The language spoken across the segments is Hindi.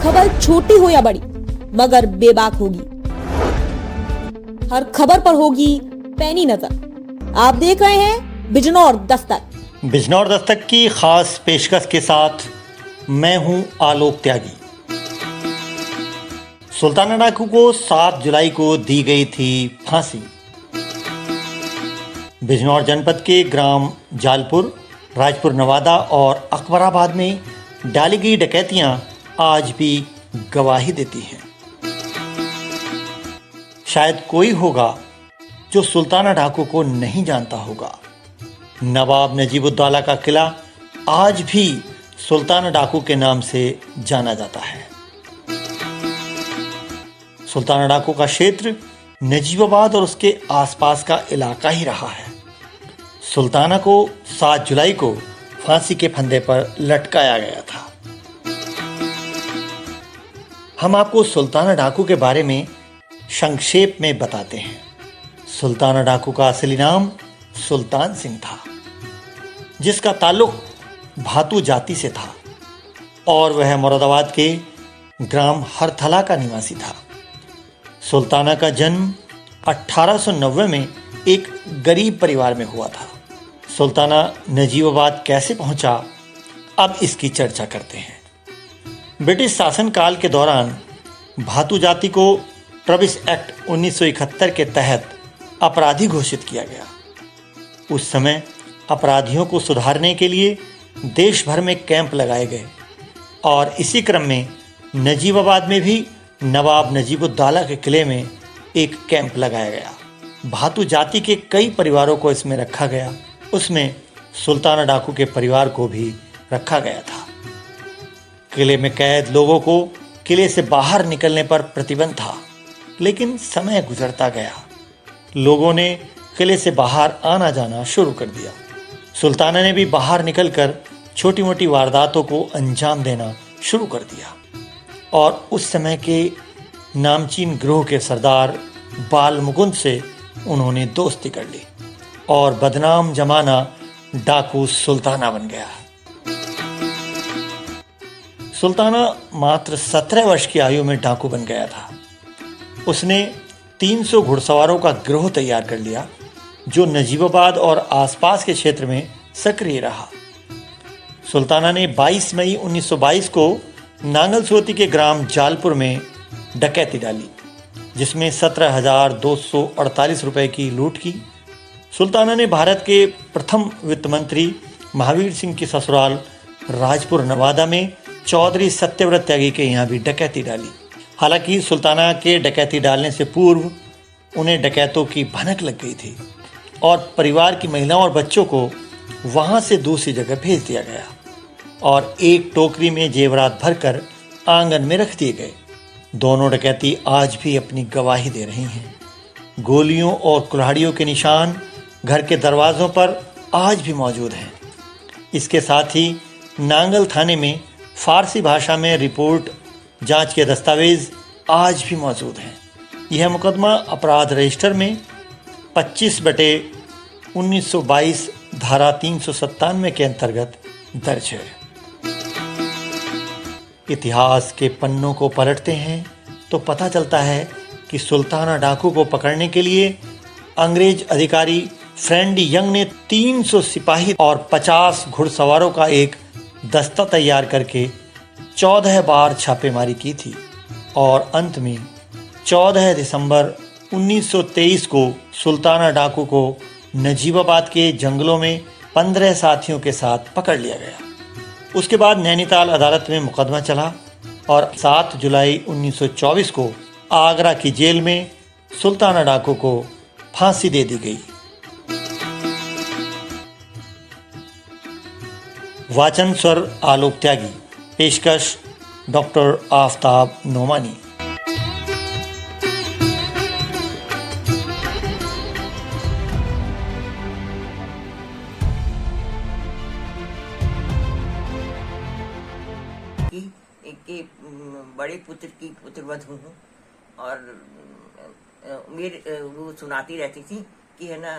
खबर छोटी हो या बड़ी मगर बेबाक होगी। हर खबर पर होगी पैनी नजर। आप देख रहे हैं बिजनौर दस्तक। बिजनौर दस्तक की खास पेशकश के साथ मैं हूं आलोक त्यागी। सुल्ताना डाकू को 7 जुलाई को दी गई थी फांसी। बिजनौर जनपद के ग्राम जालपुर, राजपुर नवादा और अकबराबाद में डाली गई डकैतियां आज भी गवाही देती हैं। शायद कोई होगा जो सुल्ताना डाकू को नहीं जानता होगा। नवाब नजीबुद्दौला का किला आज भी सुल्ताना डाकू के नाम से जाना जाता है। सुल्ताना डाकू का क्षेत्र नजीबाबाद और उसके आसपास का इलाका ही रहा है। सुल्ताना को 7 जुलाई को फांसी के फंदे पर लटकाया गया था। हम आपको सुल्ताना डाकू के बारे में संक्षेप में बताते हैं। सुल्ताना डाकू का असली नाम सुल्तान सिंह था, जिसका ताल्लुक भातू जाति से था और वह मुरादाबाद के ग्राम हरथला का निवासी था। सुल्ताना का जन्म 1890 में एक गरीब परिवार में हुआ था। सुल्ताना नजीबाबाद कैसे पहुंचा, अब इसकी चर्चा करते हैं। ब्रिटिश शासनकाल के दौरान भातू जाति को प्रविश एक्ट 1971 के तहत अपराधी घोषित किया गया। उस समय अपराधियों को सुधारने के लिए देश भर में कैंप लगाए गए और इसी क्रम में नजीबाबाद में भी नवाब नजीबुद्दौला के किले में एक कैंप लगाया गया। भातू जाति के कई परिवारों को इसमें रखा गया। उसमें सुल्ताना डाकू के परिवार को भी रखा गया था। किले में कैद लोगों को किले से बाहर निकलने पर प्रतिबंध था, लेकिन समय गुजरता गया। लोगों ने किले से बाहर आना जाना शुरू कर दिया। सुल्ताना ने भी बाहर निकलकर छोटी मोटी वारदातों को अंजाम देना शुरू कर दिया और उस समय के नामचीन गिरोह के सरदार बाल मुकुंद से उन्होंने दोस्ती कर ली और बदनाम जमाना डाकू सुल्ताना बन गया। सुल्ताना मात्र 17 वर्ष की आयु में डाकू बन गया था। उसने 300 घुड़सवारों का गिरोह तैयार कर लिया, जो नजीबाबाद और आसपास के क्षेत्र में सक्रिय रहा। सुल्ताना ने 22 मई 1922 को नांगल सोती के ग्राम जालपुर में डकैती डाली, जिसमें 17,248 रुपए की लूट की। सुल्ताना ने भारत के प्रथम वित्त मंत्री महावीर सिंह की ससुराल राजपुर नवादा में चौधरी सत्यव्रत त्यागी के यहाँ भी डकैती डाली। हालांकि सुल्ताना के डकैती डालने से पूर्व उन्हें डकैतों की भनक लग गई थी और परिवार की महिलाओं और बच्चों को वहां से दूसरी जगह भेज दिया गया और एक टोकरी में जेवरात भरकर आंगन में रख दिए गए। दोनों डकैती आज भी अपनी गवाही दे रही हैं। गोलियों और कुल्हाड़ियों के निशान घर के दरवाजों पर आज भी मौजूद हैं। इसके साथ ही नांगल थाने में फारसी भाषा में रिपोर्ट जांच के दस्तावेज आज भी मौजूद हैं। यह मुकदमा अपराध रजिस्टर में 25/1922 धारा 397 के अंतर्गत दर्ज है। इतिहास के पन्नों को पलटते हैं तो पता चलता है कि सुल्ताना डाकू को पकड़ने के लिए अंग्रेज अधिकारी फ्रेंडी यंग ने 300 सिपाही और 50 घुड़सवारों का एक दस्ता तैयार करके 14 बार छापेमारी की थी और अंत में 14 दिसंबर 1923 को सुल्ताना डाकू को नजीबाबाद के जंगलों में 15 साथियों के साथ पकड़ लिया गया। उसके बाद नैनीताल अदालत में मुकदमा चला और 7 जुलाई 1924 को आगरा की जेल में सुल्ताना डाकू को फांसी दे दी गई। वाचन स्वर आलोक त्यागी, पेशकश डॉक्टर आफताब नोमानी। के बड़े पुत्र की पुत्रवधू हूँ और मेरे वो सुनाती रहती थी कि है ना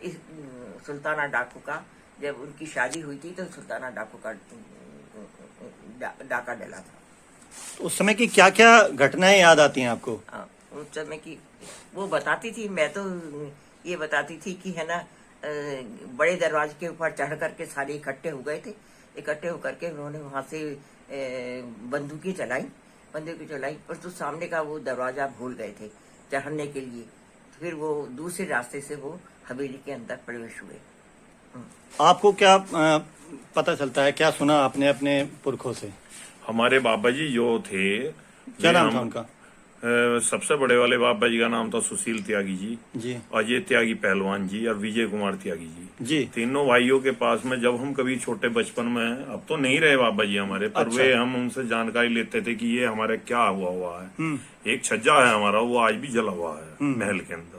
इस सुल्ताना डाकू का जब उनकी शादी हुई थी तो सुल्ताना डाकू का डाका डला था। तो उस समय की क्या क्या घटनाएं याद आती हैं आपको? हाँ, उस समय की वो बताती थी। मैं तो ये बताती थी कि है ना, बड़े दरवाजे के ऊपर चढ़ करके सारे इकट्ठे हो गए थे। इकट्ठे होकर के उन्होंने वहां से बंदूकें चलाई और तो सामने का वो दरवाजा भूल गए थे चढ़ने के लिए। फिर वो दूसरे रास्ते से वो हवेली के अंदर प्रवेश हुए। आपको क्या पता चलता है, क्या सुना आपने अपने पुरखों से? हमारे बाबा जी जो थे, क्या नाम था उनका? सबसे बड़े वाले बाबा जी का नाम था सुशील त्यागी जी, अजय त्यागी पहलवान जी और विजय कुमार त्यागी जी। तीनों भाइयों के पास में जब हम कभी छोटे बचपन में, अब तो नहीं रहे बाबा जी हमारे, पर अच्छा। वे हम उनसे जानकारी लेते थे कि ये हमारे क्या हुआ है। एक छज्जा है हमारा, वो आज भी जला हुआ है महल के अंदर।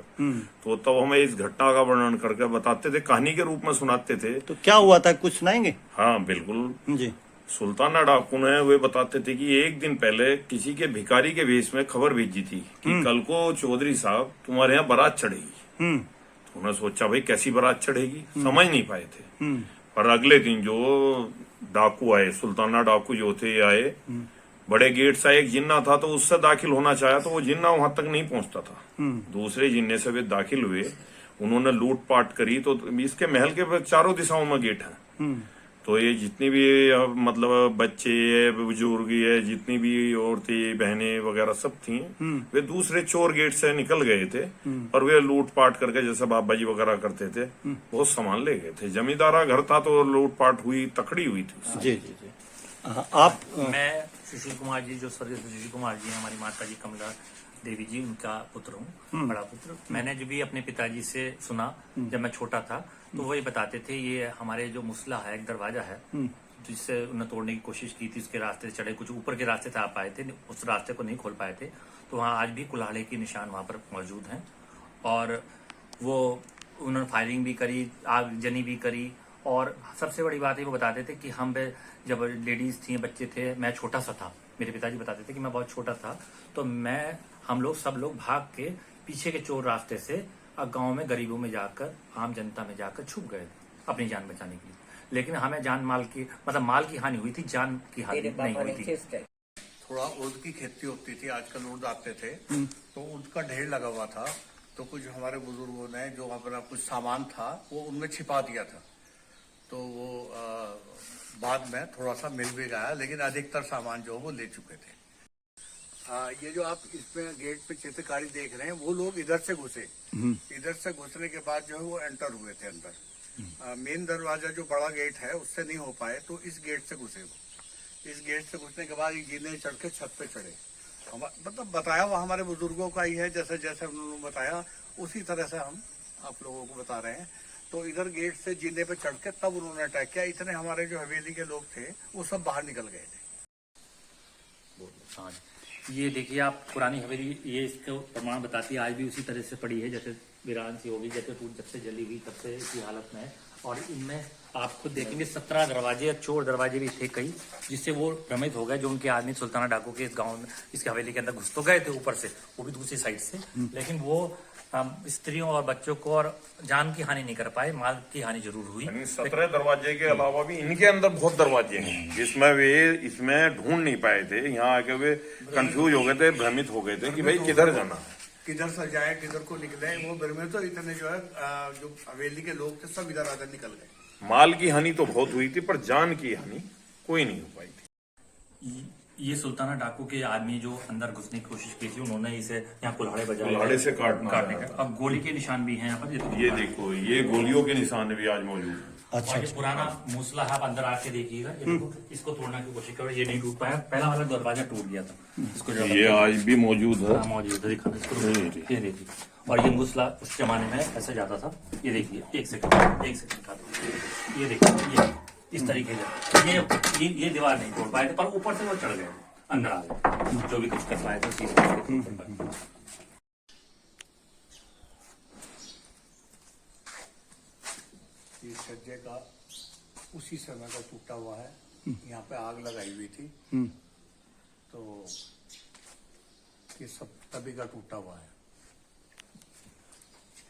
तो तब हमें इस घटना का वर्णन करके बताते थे, कहानी के रूप में सुनाते थे। तो क्या हुआ था, कुछ सुनाएंगे? हाँ बिल्कुल जी। सुल्ताना डाकू ने वे बताते थे कि एक दिन पहले किसी के भिखारी के वेश में खबर भेजी थी कि कल को चौधरी साहब तुम्हारे यहाँ बारात चढ़ेगी। तो उन्होंने सोचा भाई कैसी बारात चढ़ेगी, समझ नहीं पाए थे। पर अगले दिन जो डाकू आए, सुल्ताना डाकू जो थे आए, बड़े गेट से एक जिन्ना था तो उससे दाखिल होना चाहा तो वो जिन्ना वहां तक नहीं पहुंचता था। दूसरे जिन्ने से वे दाखिल हुए, उन्होंने लूटपाट करी। तो इसके महल के चारों दिशाओं में गेट है। तो ये जितनी भी मतलब बच्चे बुजुर्ग है, जितनी भी औरतें बहनें वगैरह सब थी, वे दूसरे चोर गेट से निकल गए थे। और वे लूटपाट करके जैसे बाबा जी वगैरह करते थे बहुत सामान ले गए थे। जमींदारा घर था तो लूटपाट हुई, तकड़ी हुई थी। जी जी जी। आप मैं सुशील कुमार जी, जो स्वर्गीय सुशील कुमार जी हमारी माता जी कमला देवी जी, उनका पुत्र हूँ, बड़ा पुत्र। मैंने जो भी अपने पिताजी से सुना जब मैं छोटा था, तो वही बताते थे ये हमारे जो मुसला है, एक दरवाजा है जिससे उन्हें तोड़ने की कोशिश की थी, उसके रास्ते से चढ़े, कुछ ऊपर के रास्ते से आ पाए थे, उस रास्ते को नहीं खोल पाए थे। तो वहाँ आज भी कुल्हाड़े के निशान वहाँ पर मौजूद हैं। और वो उन्होंने फायरिंग भी करी, आगजनी भी करी। और सबसे बड़ी बात है, वो बताते थे कि हम जब लेडीज थी, बच्चे थे, मैं छोटा सा था, मेरे पिताजी बताते थे कि मैं बहुत छोटा था, तो हम लोग सब लोग भाग के पीछे के चोर रास्ते से गांव में गरीबों में जाकर, आम जनता में जाकर छुप गए अपनी जान बचाने के लिए। लेकिन हमें जान माल की, मतलब माल की हानि हुई थी, जान की हानि नहीं हुई थी। थोड़ा उर्द की खेती होती थी, आजकल उर्द आते थे, तो उर्द का ढेर लगा हुआ था। तो कुछ हमारे बुजुर्गों ने जो अपना कुछ सामान था वो उनमें छिपा दिया था। तो वो बाद में थोड़ा सा मिल भी गया, लेकिन अधिकतर सामान जो वो ले चुके थे। ये जो आप इसमें गेट पे चित्रकारी देख रहे हैं, वो लोग इधर से घुसे। इधर से घुसने के बाद जो है वो एंटर हुए थे अंदर। मेन दरवाजा जो बड़ा गेट है उससे नहीं हो पाए, तो इस गेट से घुसे वो। इस गेट से घुसने के बाद जीने चढ़ के छत पे चढ़े। मतलब बताया वो हमारे बुजुर्गों का ही है, जैसे जैसे उन्होंने बताया उसी तरह से हम आप लोगों को बता रहे हैं। तो इधर गेट से जीने पे चढ़ के तब उन्होंने अटैक किया। इतने हमारे जो हवेली के लोग थे वो सब बाहर निकल गए थे। ये देखिए आप, पुरानी हवेली, ये इसको प्रमाण बताती है, आज भी उसी तरह से पड़ी है जैसे वीरान सी होगी, जैसे टूट जब से जली हुई तब से इसी हालत में है। और इनमें आप खुद देखेंगे 17 दरवाजे, चोर दरवाजे भी थे कई, जिससे वो भ्रमित हो गए। जो उनके आदमी सुल्ताना डाकू के इस गांव में, इसके हवेली के अंदर घुस तो गए थे ऊपर से, वो भी दूसरी साइड से, लेकिन वो स्त्रियों और बच्चों को और जान की हानि नहीं कर पाए, माल की हानि जरूर हुई। 17 दरवाजे के अलावा भी इनके अंदर बहुत दरवाजे हैं जिसमें वे इसमें ढूंढ नहीं पाए थे। यहाँ आके वे कंफ्यूज हो गए थे, भ्रमित हो गए थे कि भाई किधर जाना है, किधर से जाए, किधर को निकले। वो भ्रमित तो इतने जो है जो हवेली के लोग थे सब इधर आधर निकल गए। माल की हानि तो बहुत हुई थी पर जान की हानि कोई नहीं हो पाई थी। ये सुल्ताना डाकू के आदमी जो अंदर घुसने की कोशिश की थी, उन्होंने इसे यहाँ कुल्हाड़े बजाए, कुल्हाड़े से काटने का। अब गोली के निशान भी हैं यहाँ पर, ये देखो, ये गोलियों के निशान भी आज मौजूद है। अच्छा, और ये पुराना मूसला है, आप अंदर आके देखिएगा, ये देखो, इसको तोड़ने की कोशिश करो, ये नहीं टूट पाया, पहला वाला दरवाजा टूट गया था, इसको ये आज भी मौजूद है। मौजूद है, दिखाना इसको, ये देखिए। और ये मूसला उस जमाने में ऐसे जाता था, ये देखिए, एक सेकंड, ये देखिए, ये इस तरीके से ये दीवार नहीं तोड़ पाए थे, पर ऊपर से वो चढ़ गए, अंदर आ गए, जो भी कुछ कर पाए थे ये छज्जे का उसी समय का टूटा हुआ है। यहाँ पे आग लगाई हुई थी, तो ये सब तभी का टूटा हुआ है।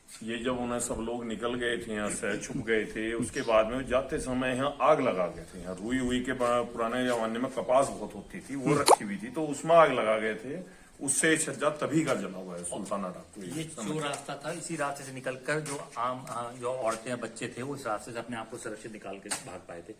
ये जब उन्हें सब लोग निकल गए थे यहाँ से, छुप गए थे, उसके बाद में जाते समय यहाँ आग लगा गए थे। यहाँ रुई के पुराने जमाने में कपास बहुत होती थी, वो रखी हुई थी, तो उसमें आग लगा गए थे। उससे छज्जा तभी का जला हुआ है सुल्ताना डाकू। ये जो रास्ता था, इसी रास्ते से निकलकर जो औरतें बच्चे थे वो इस रास्ते से अपने आप को सुरक्षित निकाल के भाग पाए थे।